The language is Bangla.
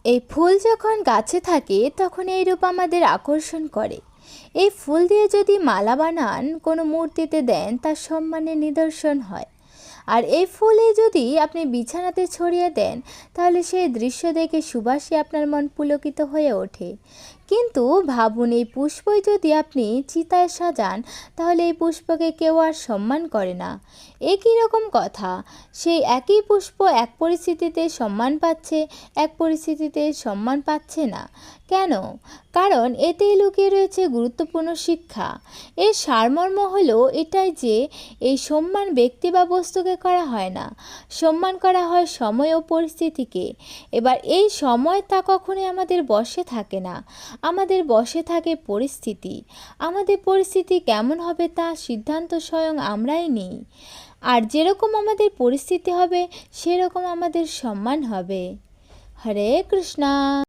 এই ফুল যখন গাছে থাকে তখন এই রূপ আমাদের আকর্ষণ করে। এই ফুল দিয়ে যদি মালা বানান, কোনো মূর্তিতে দেন, তার সম্মানের নিদর্শন হয়। আর এই ফুলে যদি আপনি বিছানাতে ছড়িয়ে দেন, তাহলে সেই দৃশ্য দেখে সুবাসে আপনার মন পুলকিত হয়ে ওঠে। কিন্তু ভাবুন, এই পুষ্পই যদি আপনি চিতায় সাজান, তাহলে এই পুষ্পকে কেউ আর সম্মান করে না। এ কীরকম কথা? সেই একই পুষ্প এক পরিস্থিতিতে সম্মান পাচ্ছে, এক পরিস্থিতিতে সম্মান পাচ্ছে না। কেন? কারণ এতেই লুকিয়ে রয়েছে গুরুত্বপূর্ণ শিক্ষা। এর সারমর্ম হলো এটাই যে এই সম্মান ব্যক্তি বা বস্তুকে করা হয় না, সম্মান করা হয় সময় ও পরিস্থিতিকে। এবার এই সময় তা কখনোই আমাদের বশে থাকে না, আমাদের বশে থাকে পরিস্থিতি। আমাদের পরিস্থিতি কেমন হবে তা সিদ্ধান্ত স্বয়ং আমরাই নিই। আর যেরকম আমাদের পরিস্থিতি হবে সেরকম আমাদের সম্মান হবে। হরে কৃষ্ণা।